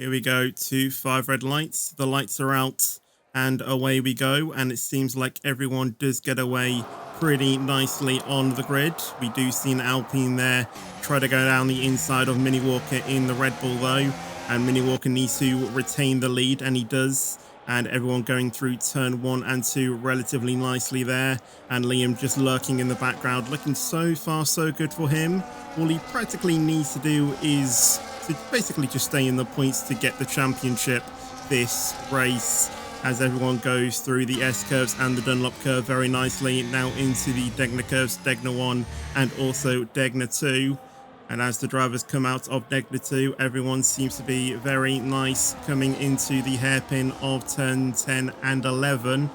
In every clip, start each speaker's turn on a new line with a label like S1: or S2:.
S1: Here we go to 5 red lights. The lights are out and away we go. And it seems like everyone does get away pretty nicely on the grid. We do see an Alpine there try to go down the inside of Mini Walker in the Red Bull though. And Mini Walker needs to retain the lead, and he does. And everyone going through turn 1 and 2 relatively nicely there. And Liam just lurking in the background, looking so far so good for him. All he practically needs to do is to basically just stay in the points to get the championship this race, as everyone goes through the S curves and the Dunlop curve very nicely. Now into the Degner curves, Degner 1 and also Degner 2. And as the drivers come out of Degner 2, everyone seems to be very nice coming into the hairpin of turn 10 and 11.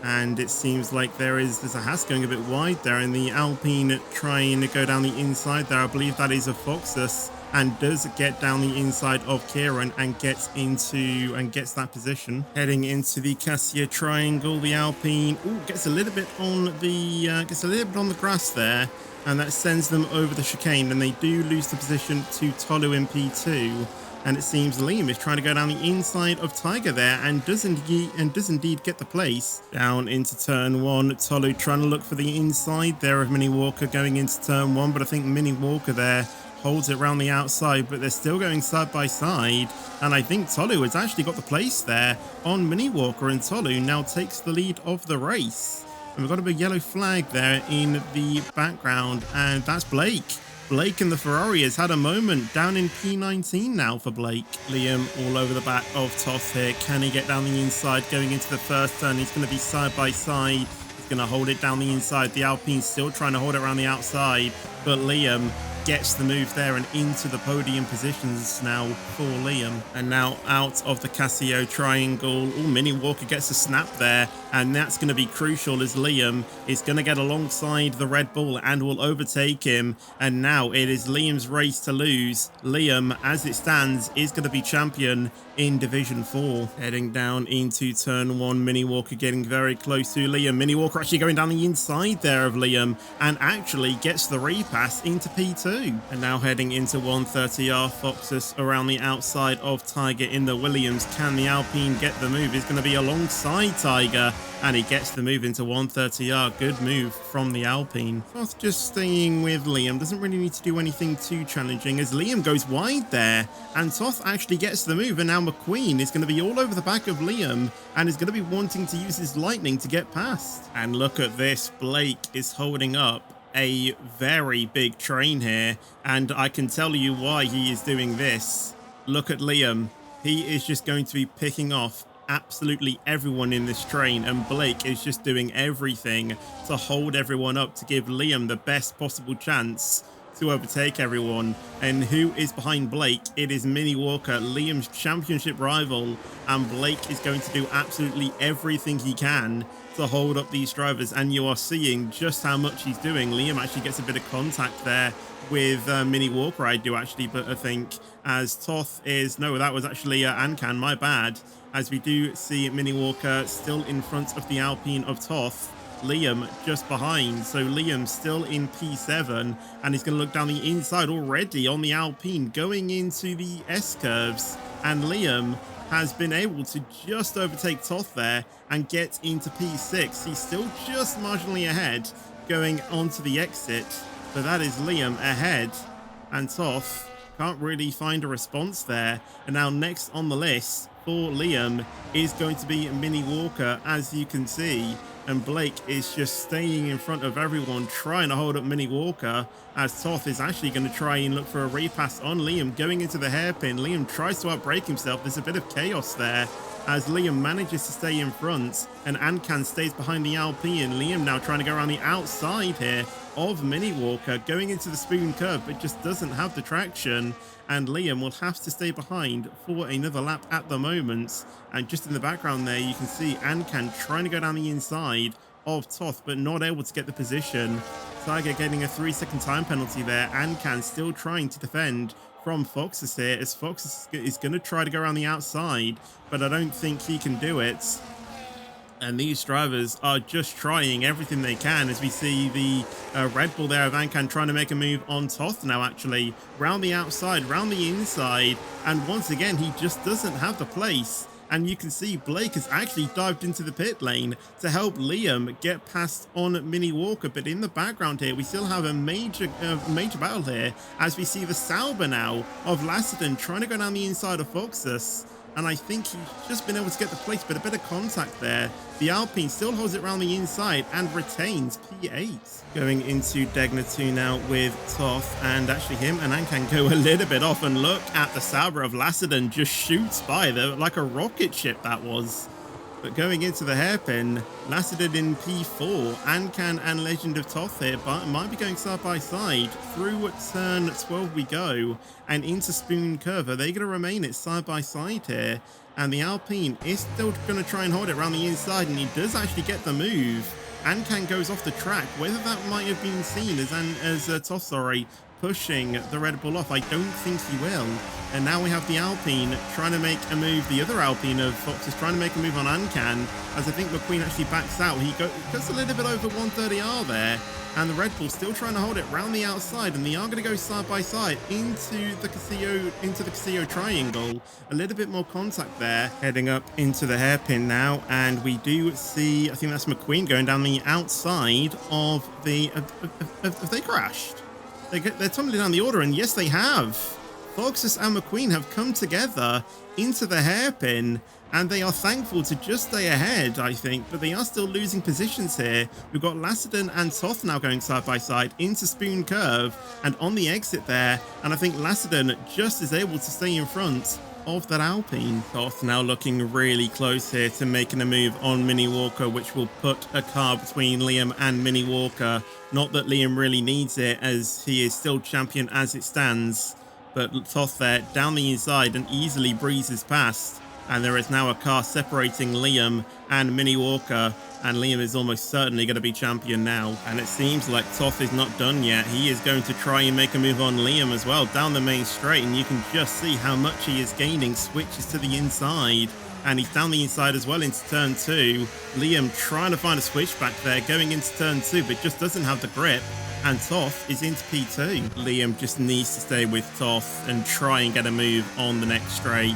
S1: And it seems like there's a Haas going a bit wide there, and the Alpine trying to go down the inside there. I believe that is a Foxus, and does get down the inside of Kieran and gets that position. Heading into the Cassia triangle, the Alpine gets a little bit on the grass there, and that sends them over the chicane, and they do lose the position to Tolu in P2. And it seems Liam is trying to go down the inside of Tiger there, and does indeed get the place. Down into turn 1, Tolu trying to look for the inside there of Mini Walker going into turn 1, but I think Mini Walker there holds it around the outside, but they're still going side by side. And I think Tolu has actually got the place there on Mini Walker, and Tolu now takes the lead of the race. And we've got a big yellow flag there in the background, and that's Blake. Blake in the Ferrari has had a moment down in P19 now for Blake. Liam all over the back of Toth here. Can he get down the inside going into the first turn? He's going to be side by side. He's going to hold it down the inside. The Alpine's still trying to hold it around the outside, but Liam gets the move there and into the podium positions now for Liam. And now out of the Casio triangle, Mini Walker gets a snap there, and that's going to be crucial as Liam is going to get alongside the Red Bull and will overtake him. And now it is Liam's race to lose. Liam, as it stands, is going to be champion in Division 4. Heading down into turn 1, Mini Walker getting very close to Liam. Mini Walker actually going down the inside there of Liam and actually gets the repass into P2. And now heading into 130R, Foxus around the outside of Tiger in the Williams. Can the Alpine get the move? It's going to be alongside Tiger, and he gets the move into 130R. Good move from the Alpine. Toth just staying with Liam. Doesn't really need to do anything too challenging as Liam goes wide there, and Toth actually gets the move. And now McQueen is going to be all over the back of Liam and is going to be wanting to use his lightning to get past. And look at this. Blake is holding up a very big train here, and I can tell you why he is doing this. Look at Liam. He is just going to be picking off absolutely everyone in this train, and Blake is just doing everything to hold everyone up to give Liam the best possible chance to overtake everyone. And who is behind Blake? It is Mini Walker, Liam's championship rival, and Blake is going to do absolutely everything he can to hold up these drivers, and you are seeing just how much he's doing. Liam actually gets a bit of contact there with Mini Walker, I do actually, but I think as Toth is, no, that was actually Ancan, my bad, as we do see Mini Walker still in front of the Alpine of Toth. Liam just behind, so Liam still in P7, and he's going to look down the inside already on the Alpine going into the S curves, and Liam has been able to just overtake Toth there and get into P6. He's still just marginally ahead going onto the exit, so that is Liam ahead, and Toth can't really find a response there. And now next on the list for Liam is going to be Mini Walker, as you can see, and Blake is just staying in front of everyone trying to hold up Mini Walker, as Toth is actually going to try and look for a repass on Liam going into the hairpin. Liam tries to outbrake himself. There's a bit of chaos there as Liam manages to stay in front, and Ancan stays behind the Alpine. Liam now trying to go around the outside here of Mini Walker going into the spoon curve, but just doesn't have the traction, and Liam will have to stay behind for another lap at the moment. And just in the background there you can see Ancan trying to go down the inside of Toth, but not able to get the position. Tiger getting a 3-second time penalty there. Ancan still trying to defend from Foxus here, as Foxus is going to try to go around the outside, but I don't think he can do it. And these drivers are just trying everything they can, as we see the Red Bull there of Ankan trying to make a move on Toth now, actually. Round the outside, round the inside. And once again, he just doesn't have the place. And you can see Blake has actually dived into the pit lane to help Liam get past on Mini Walker. But in the background here, we still have a major battle here, as we see the Sauber now of Lassiter trying to go down the inside of Foxus. And I think he's just been able to get the place, but a bit of contact there. The Alpine still holds it around the inside and retains P8. Going into Degna 2 now with Toth, and actually him and Ankan go a little bit off, and look at the Sauber of Lassiter just shoots by there like a rocket ship that was. But going into the hairpin, Lassiter in P4, Ankan and Legend of Toth here, but might be going side by side. Through turn 12 we go, and into Spoon Curve. Are they going to remain it side by side here? And the Alpine is still going to try and hold it around the inside, and he does actually get the move. Ankan goes off the track. Whether that might have been seen as Toth, sorry, pushing the Red Bull off, I don't think he will. And now we have the Alpine trying to make a move. The other Alpine of Fox is trying to make a move on Ankan, as I think McQueen actually backs out. He goes a little bit over 130R there, and the Red Bull still trying to hold it round the outside, and they are going to go side by side into the Casillo triangle. A little bit more contact there, heading up into the hairpin now, and we do see, I think that's McQueen going down the outside of the have they crashed? They're tumbling down the order, and yes, they have. Foxus and McQueen have come together into the hairpin, and they are thankful to just stay ahead, I think, but they are still losing positions here. We've got Lassiter and Toth now going side by side into Spoon Curve, and on the exit there, and I think Lassiter just is able to stay in front of that Alpine. Toth now looking really close here to making a move on Mini Walker, which will put a car between Liam and Mini Walker. Not that Liam really needs it, as he is still champion as it stands, but Toth there down the inside and easily breezes past, and there is now a car separating Liam and Mini Walker, and Liam is almost certainly going to be champion now. And it seems like Toth is not done yet. He is going to try and make a move on Liam as well down the main straight, and you can just see how much he is gaining. Switches to the inside, and he's down the inside as well into turn 2. Liam trying to find a switch back there going into turn 2, but just doesn't have the grip, and Toth is into P2. Liam just needs to stay with Toth and try and get a move on the next straight,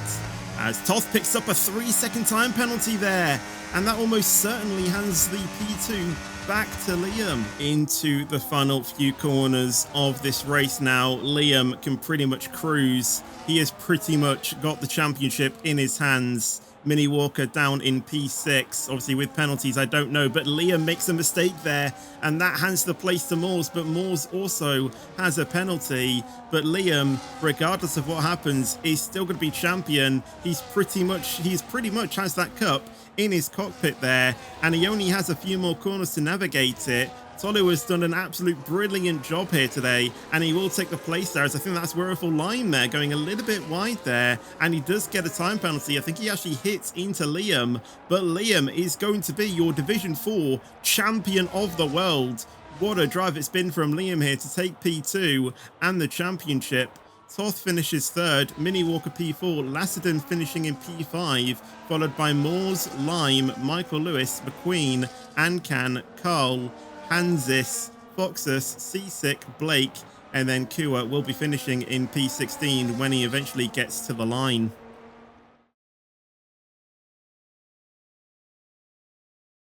S1: as Toth picks up a 3-second time penalty there, and that almost certainly hands the P2 back to Liam. Into the final few corners of this race now, Liam can pretty much cruise. He has pretty much got the championship in his hands. Mini Walker down in P6, obviously with penalties, I don't know, but Liam makes a mistake there, and that hands the place to Moors, but Moors also has a penalty. But Liam, regardless of what happens, is still going to be champion. He's pretty much has that cup in his cockpit there, and he only has a few more corners to navigate it. Tolu has done an absolute brilliant job here today, and he will take the place there, as I think that's Wirriful Lime there, going a little bit wide there, and he does get a time penalty. I think he actually hits into Liam, but Liam is going to be your Division 4 champion of the world. What a drive it's been from Liam here to take P2 and the championship. Toth finishes 3rd, Mini Walker P4, Lassiter finishing in P5, followed by Moors, Lime, Michael Lewis, McQueen, Ankan, Carl, Hansis, Foxus, Seasick, Blake, and then Kua will be finishing in P16 when he eventually gets to the line.